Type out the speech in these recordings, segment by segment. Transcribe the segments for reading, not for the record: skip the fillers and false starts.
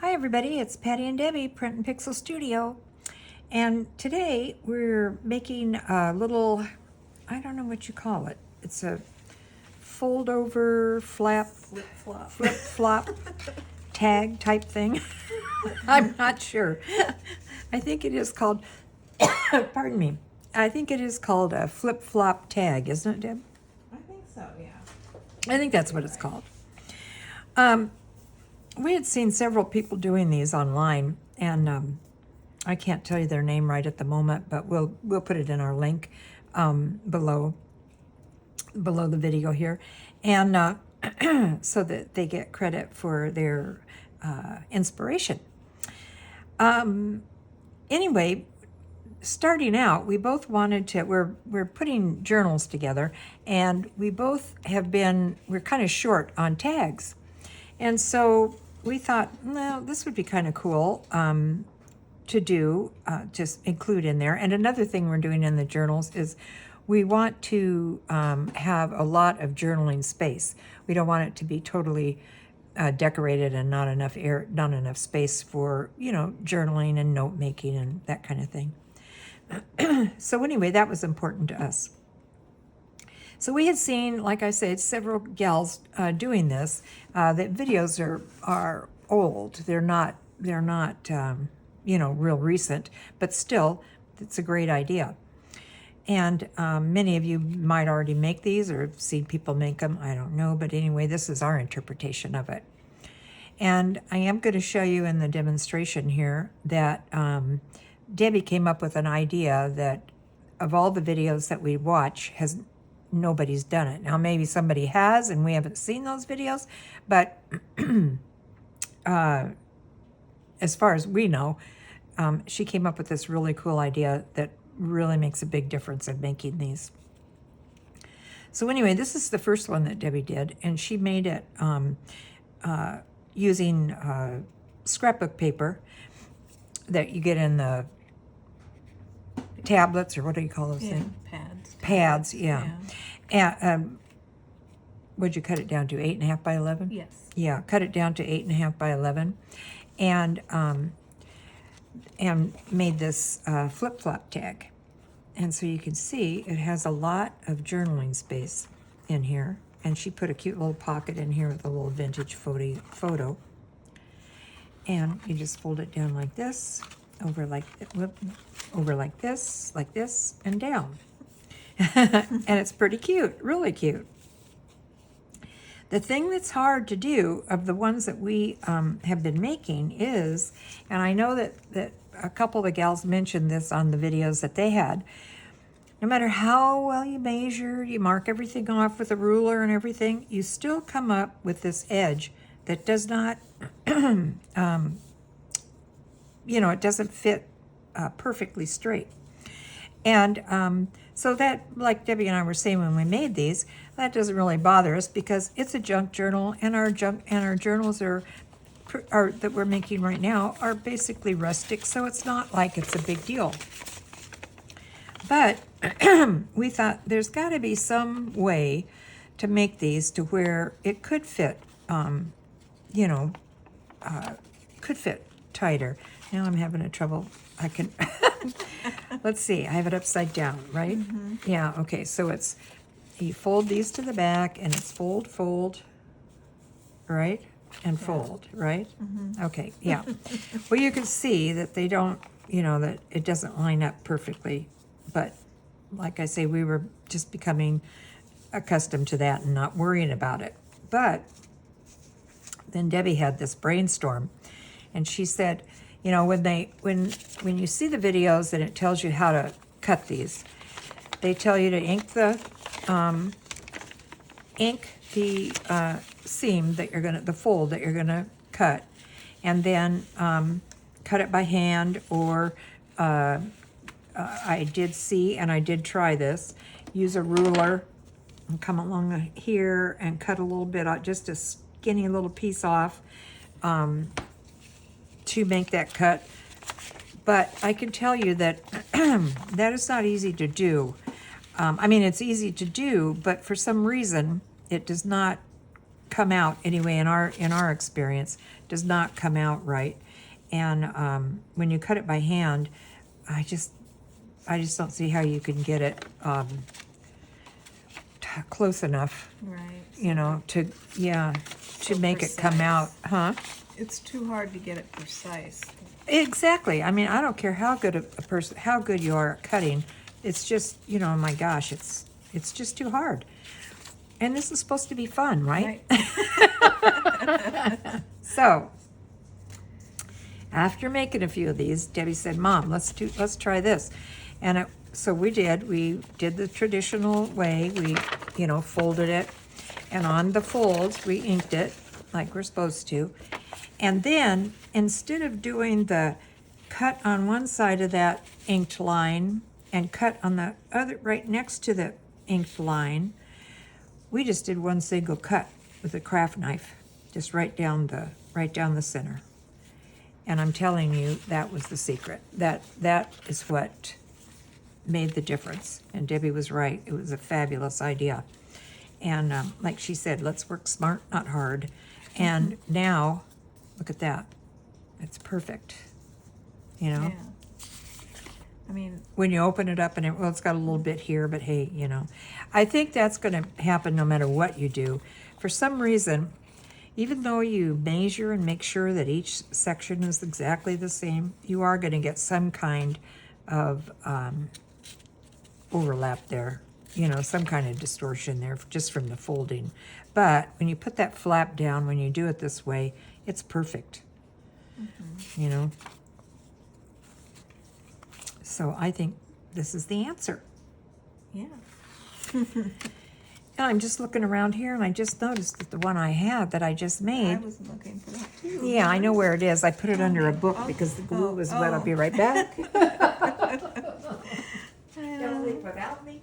Hi everybody, it's Patti and Debbie, Print and Pixel Studio. And today we're making a little, I don't know what you call it. It's a fold over Flip flop tag type thing. I'm not sure. I think it is called, pardon me, I think it is called a flip flop tag, isn't it, Deb? I think so, yeah. I think that's what it's called. We had seen several people doing these online, and I can't tell you their name right at the moment, but we'll put it in our link below the video here, and so that they get credit for their inspiration. Anyway, starting out, we both wanted to. We're putting journals together, and we both we're kind of short on tags, and so we thought, well, this would be kind of cool to do, just include in there. And another thing we're doing in the journals is we want to have a lot of journaling space. We don't want it to be totally decorated and not enough space for, journaling and note making and that kind of thing. So anyway, that was important to us. So we had seen, like I said, several gals doing this. The videos are old. They're not real recent, but still, it's a great idea. And many of you might already make these or have seen people make them. I don't know, but anyway, this is our interpretation of it. And I am going to show you in the demonstration here that Debbie came up with an idea that of all the videos that we watch, nobody's done it. Now, maybe somebody has and we haven't seen those videos, but as far as we know, she came up with this really cool idea that really makes a big difference in making these. So anyway, this is the first one that Debbie did, and she made it using scrapbook paper that you get in the tablets, or what do you call those things? Pads, yeah. And would you cut it down to 8.5 by 11? Yes. Yeah, cut it down to 8.5 by 11, and made this flip flop tag. And so you can see it has a lot of journaling space in here. And she put a cute little pocket in here with a little vintage photo. And you just fold it down like this, over like this, and down. And it's pretty cute, really cute. The thing that's hard to do of the ones that we have been making is, and I know that a couple of the gals mentioned this on the videos that they had, no matter how well you measure, you mark everything off with a ruler and everything, you still come up with this edge that does not, it doesn't fit perfectly straight. And so that, like Debbie and I were saying when we made these, that doesn't really bother us because it's a junk journal, and our journals are that we're making right now are basically rustic, so it's not like it's a big deal. But we thought there's got to be some way to make these to where it could fit, could fit tighter. Now I'm having a trouble. I can, let's see, I have it upside down, right? Mm-hmm. Yeah, okay, so you fold these to the back, and it's fold, right? And fold, right? Mm-hmm. Okay, yeah. Well, you can see that they don't, that it doesn't line up perfectly. But like I say, we were just becoming accustomed to that and not worrying about it. But then Debbie had this brainstorm, and she said, when you see the videos and it tells you how to cut these, they tell you to ink the seam that the fold that you're gonna cut, and then cut it by hand, or I did see, and I did try this, use a ruler and come along here and cut a little bit out, just a skinny little piece off to make that cut. But I can tell you that that is not easy to do. It's easy to do, but for some reason it does not come out anyway. In our experience, does not come out right. And when you cut it by hand, I just don't see how you can get it close enough, Right. you know, to So make it come out, huh? It's too hard to get it precise. Exactly. I mean, I don't care how good how good you are at cutting. It's just, you know, my gosh, it's just too hard. And this is supposed to be fun, right? So, after making a few of these, Debbie said, "Mom, let's try this." And so we did. We did the traditional way. We, you know, folded it, and on the folds, we inked it like we're supposed to. And then, instead of doing the cut on one side of that inked line and cut on the other right next to the inked line, we just did one single cut with a craft knife, just right down the center. And I'm telling you, that was the secret. That is what made the difference. And Debbie was right. It was a fabulous idea. And like she said, let's work smart, not hard. And now, look at that. It's perfect. You know? Yeah. I mean, When you open it up and it's got a little bit here, but hey, you know. I think that's going to happen no matter what you do. For some reason, even though you measure and make sure that each section is exactly the same, you are going to get some kind of overlap there, you know, some kind of distortion there just from the folding. But when you put that flap down, when you do it this way, it's perfect, you know. So I think this is the answer. yeah. And I'm just looking around here, and I just noticed that the one I had that I just I made, was looking for that too. yeah, I know where it is. I put it under a book because the glue was wet. I'll be right back. Don't leave without me.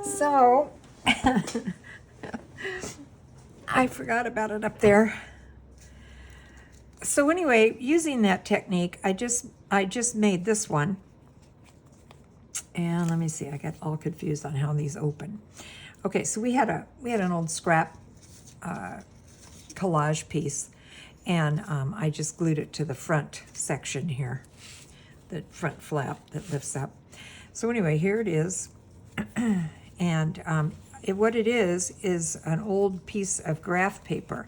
So, I forgot about it up there. So anyway, using that technique, I just made this one. And let me see, I got all confused on how these open. Okay, so we had an old scrap collage piece, and I just glued it to the front section here, the front flap that lifts up. So anyway, here it is, and what it is an old piece of graph paper,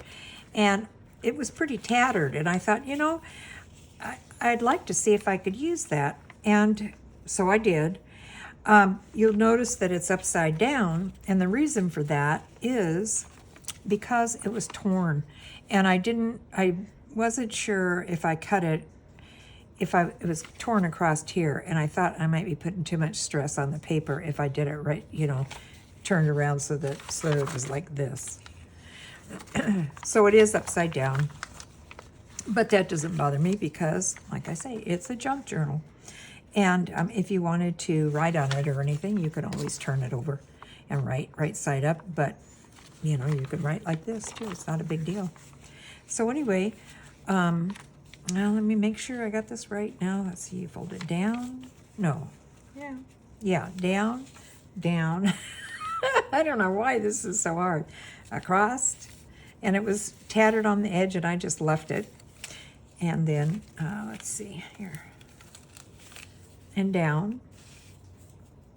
and it was pretty tattered, and I thought, you know, I'd like to see if I could use that, and so I did. You'll notice that it's upside down, and the reason for that is because it was torn, and I wasn't sure if I cut it, it was torn across here, and I thought I might be putting too much stress on the paper if I did it right, you know, turned around so that it was like this. So it is upside down, but that doesn't bother me because, like I say, it's a junk journal. And if you wanted to write on it or anything, you could always turn it over and write right side up. But, you know, you could write like this too. It's not a big deal. So anyway, now let me make sure I got this right now. Let's see, fold it down. No. Yeah. Yeah, down, down. I don't know why this is so hard. Across. And it was tattered on the edge, and I just left it. And then, let's see here. And down,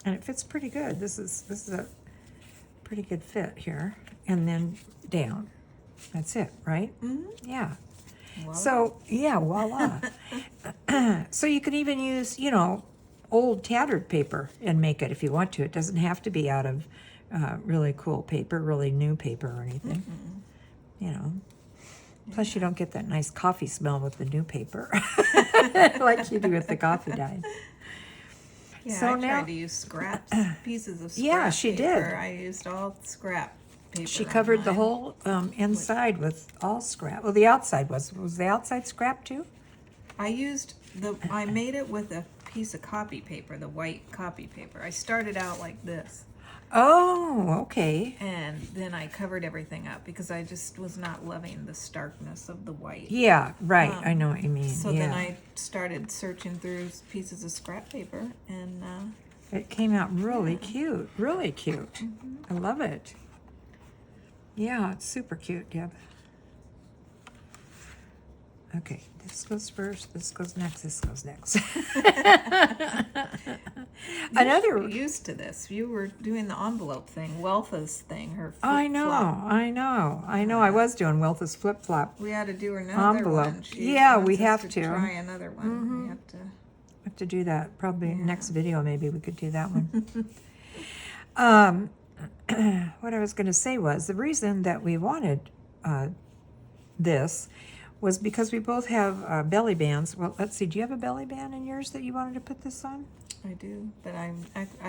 and it fits pretty good. This is a pretty good fit here. And then down. That's it, right? Mm-hmm. Yeah. Voila. So yeah, voila. So you can even use, you know, old tattered paper and make it if you want to. It doesn't have to be out of really cool paper, really new paper or anything. You know. Plus, you don't get that nice coffee smell with the new paper, like you do with the coffee dyes. Yeah, So I now- tried to use pieces of scrap Yeah, she paper. did. I used all scrap paper. She on covered the mine. whole inside with all scrap. Well, the outside was the outside scrap too? I made it with a piece of copy paper, the white copy paper. I started out like this, Oh, okay. and then I covered everything up because I just was not loving the starkness of the white. Yeah, right. I know what you mean. So yeah. then I started searching through pieces of scrap paper, and It came out really cute, really cute. I love it. Yeah, it's super cute, Deb. Okay, this goes first, this goes next, this goes next. You're used to this. You were doing the envelope thing, Weltha's thing, her flip I know, flop. I know, I know. I was doing Weltha's Flip Flop. We had to do another Envelope. one. She Yeah, wants we us have to. try another one. We have to. Have to do that. Probably next video, maybe we could do that one. What I was going to say was the reason that we wanted this was because we both have belly bands. Well, let's see. Do you have a belly band in yours that you wanted to put this on? I do, but I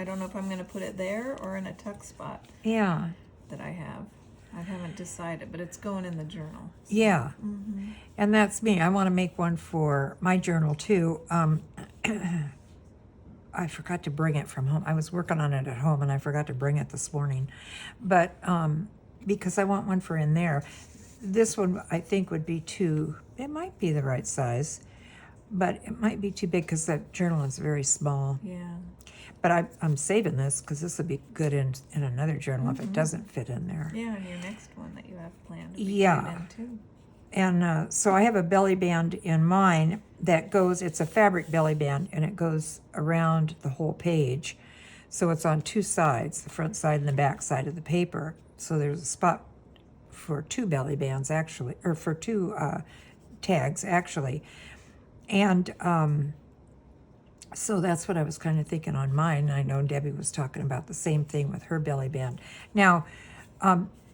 don't know if I'm going to put it there or in a tuck spot Yeah. that I have. I haven't decided, but it's going in the journal. Yeah. And that's me. I want to make one for my journal too. I forgot to bring it from home. I was working on it at home and I forgot to bring it this morning. But because I want one for in there. This one I think would be too, it might be the right size, but it might be too big because that journal is very small. Yeah. But I'm saving this because this would be good in another journal if it doesn't fit in there. Yeah, and your next one that you have planned. Would be Yeah. good in too. And so I have a belly band in mine that goes, it's a fabric belly band, and it goes around the whole page. So it's on two sides, the front side and the back side of the paper. So there's a spot for two belly bands, actually, or for two tags, actually. And so that's what I was kind of thinking on mine. I know Debbie was talking about the same thing with her belly band. Now,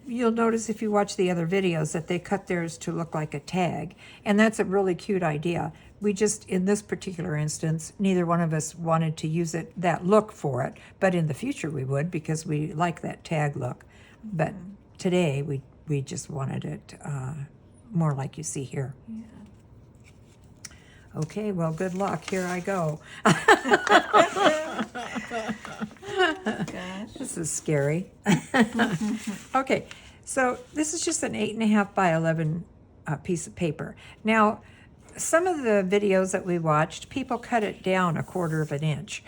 you'll notice if you watch the other videos that they cut theirs to look like a tag. And that's a really cute idea. We just, in this particular instance, neither one of us wanted to use that look for it. But in the future we would because we like that tag look. But today we just wanted it more like you see here. Yeah. Okay, well, good luck. Here I go. Gosh. This is scary. Okay, so this is just an 8.5 by 11 piece of paper. Now, some of the videos that we watched, people cut it down 1/4 of an inch.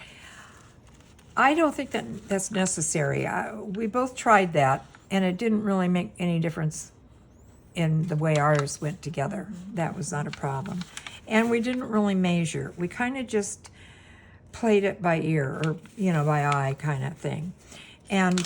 I don't think that's necessary. We both tried that, and it didn't really make any difference in the way ours went together. That was not a problem. And we didn't really measure. We kind of just played it by ear or, by eye kind of thing. And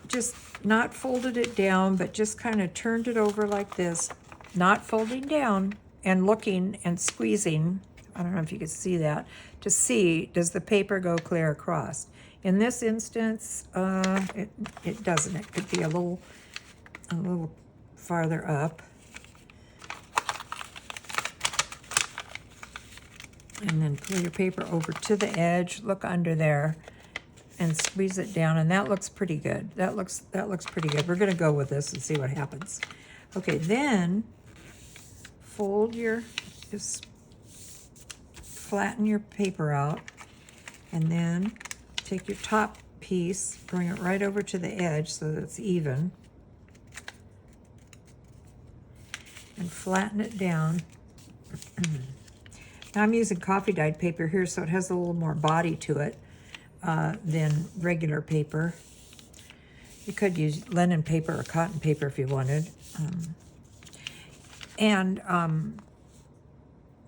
just not folded it down, but just kind of turned it over like this, not folding down and looking and squeezing. I don't know if you could see that, to see, does the paper go clear across? In this instance, it doesn't. It could be a little farther up. And then pull your paper over to the edge, look under there, and squeeze it down, and that looks pretty good. That looks pretty good. We're gonna go with this and see what happens. Okay, then just flatten your paper out, and then take your top piece, bring it right over to the edge so that it's even, and flatten it down. Now I'm using coffee dyed paper here, so it has a little more body to it than regular paper. You could use linen paper or cotton paper if you wanted.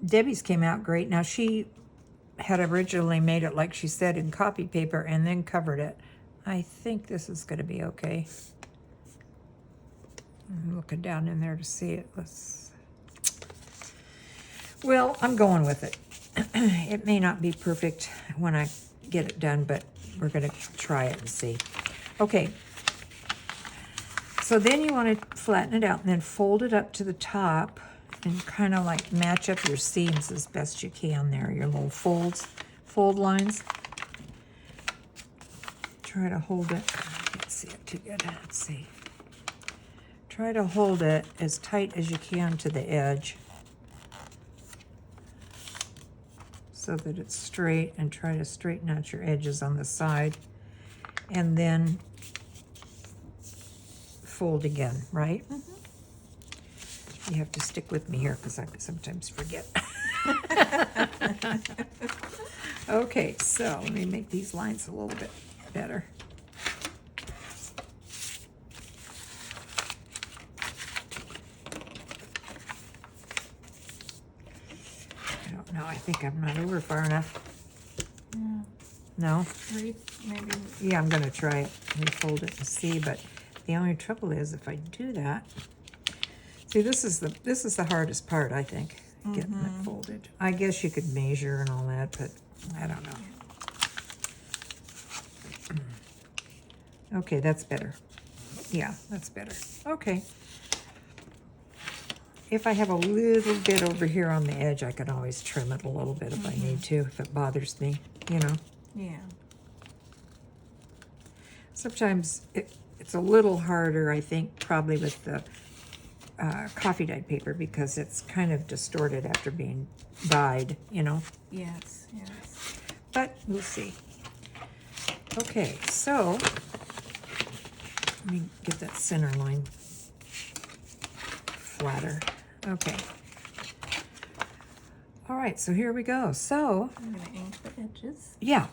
Debbie's came out great. Now she had originally made it, like she said, in copy paper and then covered it. I think this is going to be okay. I'm looking down in there to see it. Well, I'm going with it. It may not be perfect when I get it done, but we're going to try it and see. Okay. So then you want to flatten it out and then fold it up to the top and kind of like match up your seams as best you can there, your little fold lines. Try to hold it. I can't see it too good. Let's see. Try to hold it as tight as you can to the edge so that it's straight, and try to straighten out your edges on the side, and then fold again, right? You have to stick with me here because I sometimes forget. Okay, so let me make these lines a little bit better. I don't know, I think I'm not over far enough. Yeah. No? Maybe. Yeah, I'm gonna try it, refold it and see, but the only trouble is if I do that, see, this is the hardest part, I think, getting it folded. I guess you could measure and all that, but I don't know. Okay, that's better. Yeah, that's better. Okay. If I have a little bit over here on the edge, I can always trim it a little bit if I need to, if it bothers me, you know. Yeah. Sometimes it's a little harder, I think, probably with the coffee dyed paper because it's kind of distorted after being dyed, you know. Yes, yes. But we'll see. Okay, so let me get that center line flatter. Okay. All right, so here we go. So, I'm going to ink the edges. yeah,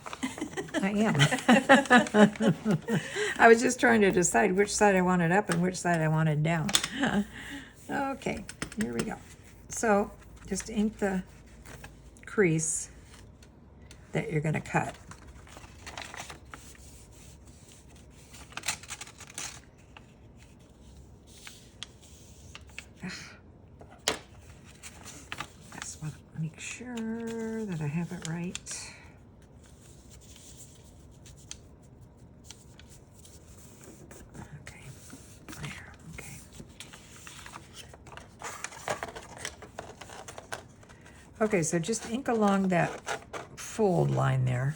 I am. I was just trying to decide which side I wanted up and which side I wanted down. Okay, here we go. So, just ink the crease that you're going to cut. Just want to make sure that I have it right. Okay, there, okay. Okay, so just ink along that fold line there.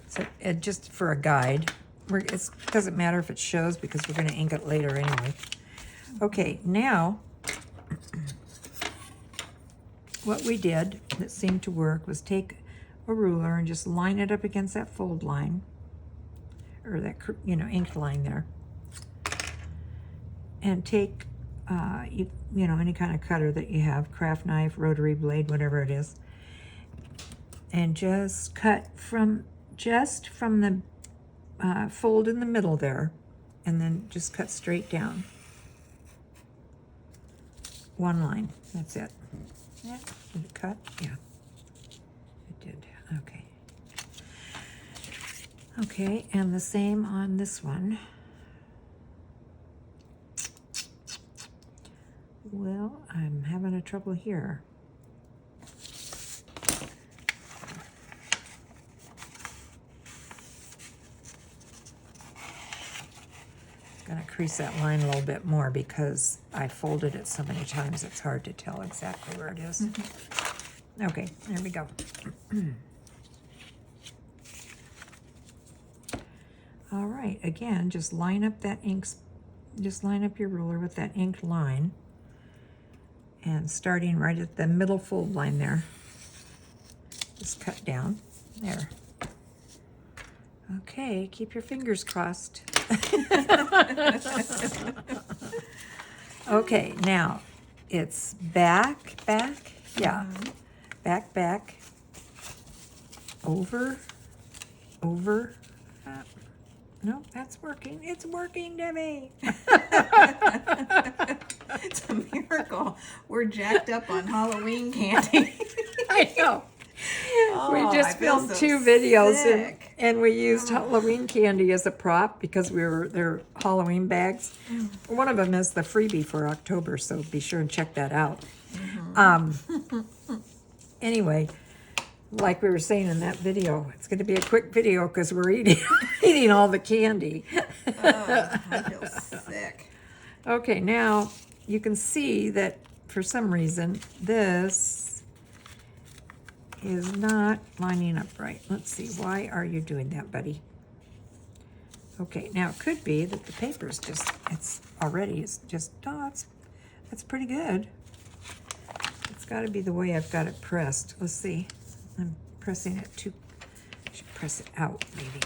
So it just for a guide. It doesn't matter if it shows because we're going to ink it later anyway. Okay, now what we did that seemed to work was take a ruler and just line it up against that fold line, or that, you know, inked line there, and take you know, any kind of cutter that you have, craft knife, rotary blade, whatever it is, and just cut from the fold in the middle there, and then just cut straight down one line. That's it. Yeah. Did it cut? Yeah, it did. Okay. Okay, and the same on this one. Well, I'm having a trouble here. Gonna crease that line a little bit more because I folded it so many times it's hard to tell exactly where it is. Okay, there we go. All right, again, just line up that just line up your ruler with that inked line, and starting right at the middle fold line there, just cut down there. Okay, keep your fingers crossed. Okay, now it's back, yeah, back, over, no, that's working. It's working, Debbie. It's a miracle. We're jacked up on Halloween candy. I know. We I just feel filmed so 2 videos sick. and we used Halloween candy as a prop because they're Halloween bags. One of them is the freebie for October, so be sure and check that out. Anyway, like we were saying in that video, it's going to be a quick video because we're eating all the candy. I feel sick. Okay, now you can see that for some reason this is not lining up right. Let's see, why are you doing that, buddy? Okay, now it could be that the paper's just, it's just, oh, that's pretty good. It's got to be the way I've got it pressed. Let's see. I'm pressing it too, I should press it out maybe.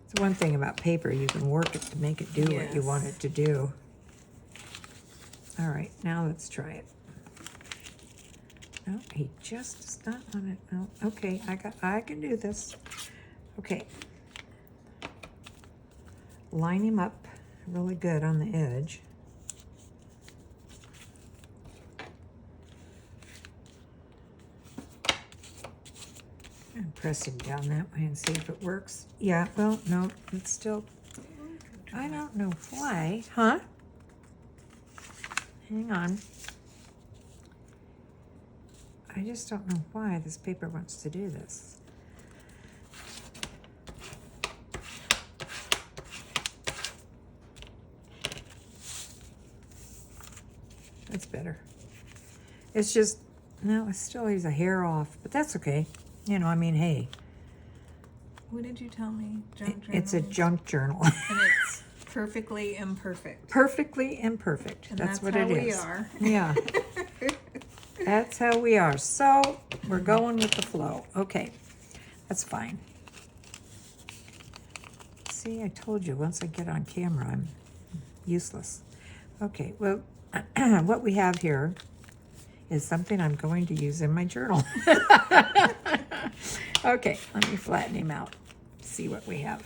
It's one thing about paper, you can work it to make it do what you want it to do. All right, now let's try it. No, he just does not want it. No, okay, I can do this. Okay. Line him up really good on the edge. And press him down that way and see if it works. Yeah, well, no, it's still, I don't know why, huh? Hang on. I just don't know why this paper wants to do this. That's better. It's just, no, it still leaves a hair off, but that's okay. You know, I mean, hey. What did you tell me? Junk journal? It's a junk journal. And it's perfectly imperfect. Perfectly imperfect. And that's what it is. we are. Yeah. That's how we are. So we're going with the flow. Okay. That's fine. See, I told you, once I get on camera, I'm useless. Okay, well, what we have here is something I'm going to use in my journal. Okay, let me flatten him out. See what we have.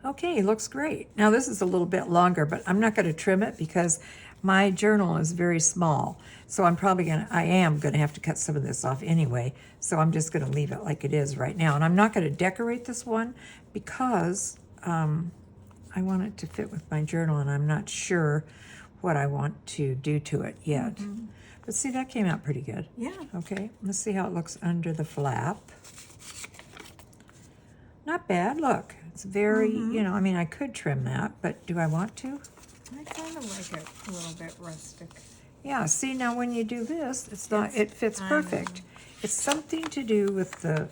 Okay, looks great. Now this is a little bit longer, but I'm not going to trim it because my journal is very small. So I am going to have to cut some of this off anyway. So I'm just going to leave it like it is right now. And I'm not going to decorate this one because I want it to fit with my journal and I'm not sure what I want to do to it yet. Mm-hmm. But see, that came out pretty good. Yeah. Okay, let's see how it looks under the flap. Not bad, look. It's very, you know, I mean, I could trim that, but do I want to? I kind of like it a little bit rustic. Yeah, see, now when you do this, it fits perfect. It's something to do with the,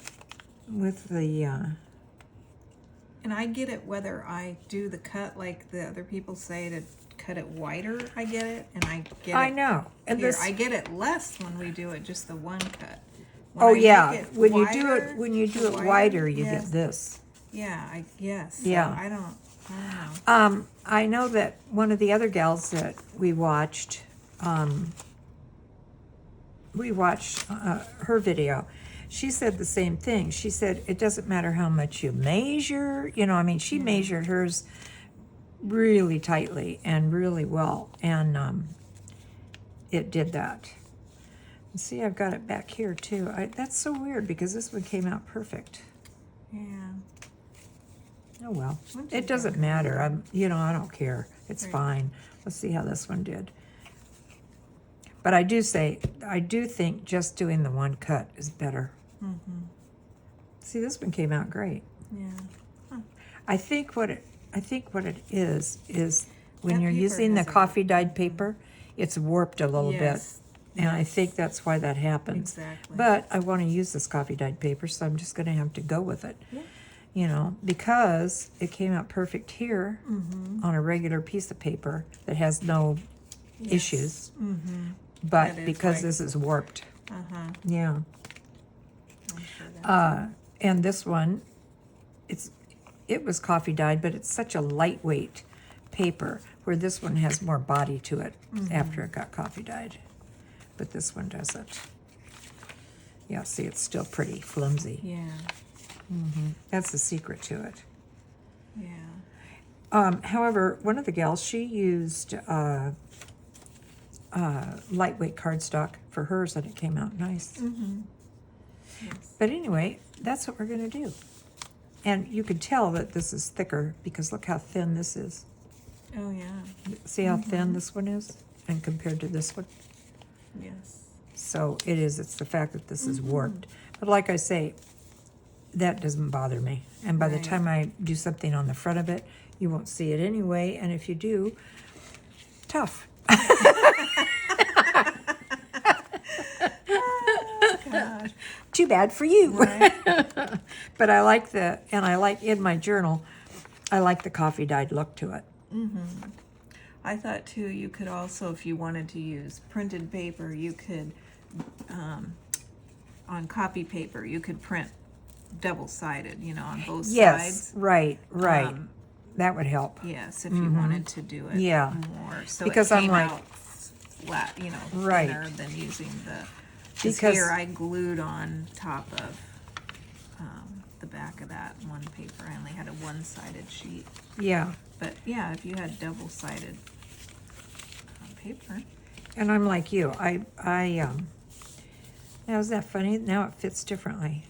and I get it whether I do the cut like the other people say to cut it wider, I get it, and I get it. I know. And here, this, I get it less when we do it just the one cut. When I yeah, make it when wider, you do it wider, you yes. get this. Yeah, Yeah. So I don't know. I know that one of the other gals that we watched her video. She said the same thing. She said it doesn't matter how much you measure. You know, I mean, she measured hers really tightly and really well, and it did that. And see, I've got it back here too. That's so weird because this one came out perfect. Yeah. Oh well, it doesn't matter. I don't care. It's fine. Let's see how this one did. But I do think just doing the one cut is better. Mm-hmm. See, this one came out great. Yeah. Huh. I think what it is when That you're paper using the has a- coffee dyed paper, it's warped a little bit. Yes. And I think that's why that happens. Exactly. But I want to use this coffee dyed paper, so I'm just going to have to go with it. Yeah. You know, because it came out perfect here on a regular piece of paper that has no issues. Mm-hmm. But That is because like- this is warped. Uh-huh. Yeah. I'm sure that's And this one, it was coffee dyed, but it's such a lightweight paper, where this one has more body to it after it got coffee dyed. But this one doesn't. Yeah, see, it's still pretty flimsy. Yeah. That's the secret to it. Yeah. However, one of the gals, she used lightweight cardstock for hers, and it came out nice. Yes. But anyway, that's what we're going to do. And you can tell that this is thicker because look how thin this is. Oh yeah. See how thin this one is and compared to this one? Yes. So it's the fact that this is warped. But like I say, that doesn't bother me. And by the Right. time I do something on the front of it, you won't see it anyway. And if you do, tough. Gosh. Too bad for you. Right. But in my journal, I like the coffee dyed look to it. I thought too, you could also, if you wanted to use printed paper, you could, on copy paper, you could print double-sided, on both Yes, sides. right. That would help. Yes, if you wanted to do it Yeah. more. So Because it I'm came like- out flat, you know, Right. thinner than using the. Because- here I glued on top of the back of that one paper. I only had a one-sided sheet. Yeah. But yeah, if you had double-sided paper. And I'm like you. Now is that funny? Now it fits differently.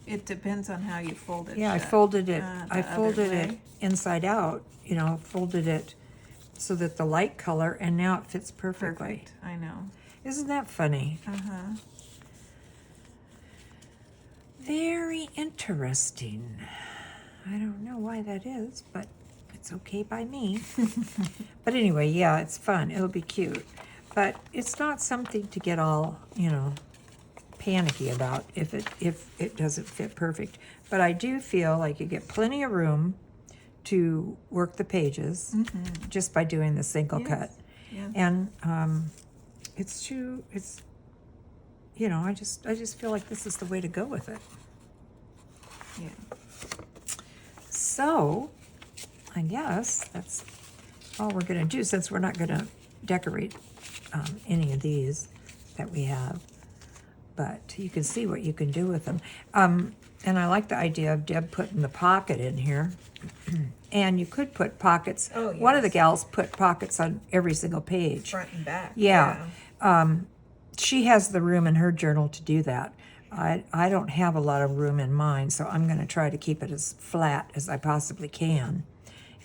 It depends on how you fold it. Yeah, I shut, folded it. the I other folded it way. inside out. You know, folded it so that the light color, and now it fits perfectly. Perfect. I know. Isn't that funny? Uh-huh. Very interesting. I don't know why that is, but it's okay by me. But anyway, yeah, it's fun. It'll be cute. But it's not something to get all, you know, panicky about if it doesn't fit perfect. But I do feel like you get plenty of room to work the pages just by doing the single cut. Yes. And it's you know, I just feel like this is the way to go with it. Yeah. So, I guess that's all we're going to do, since we're not going to decorate any of these that we have. But you can see what you can do with them. And I like the idea of Deb putting the pocket in here. And you could put pockets. Oh, One of the yes. gals put pockets on every single page. Front and back. Yeah. She has the room in her journal to do that. I don't have a lot of room in mine, so I'm going to try to keep it as flat as I possibly can.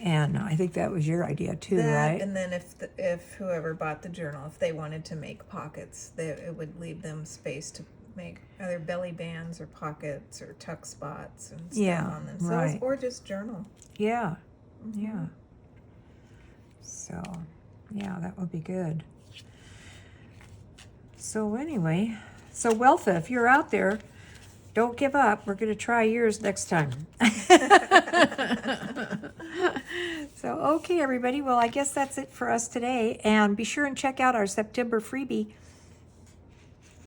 And I think that was your idea too, That, right? and then if whoever bought the journal, if they wanted to make pockets, it would leave them space to make either belly bands or pockets or tuck spots and stuff Yeah, on themselves, right. or just journal. Yeah, yeah. So, yeah, that would be good. So anyway, so Weltha, if you're out there, don't give up. We're going to try yours next time. So, okay, everybody. Well, I guess that's it for us today. And be sure and check out our September freebie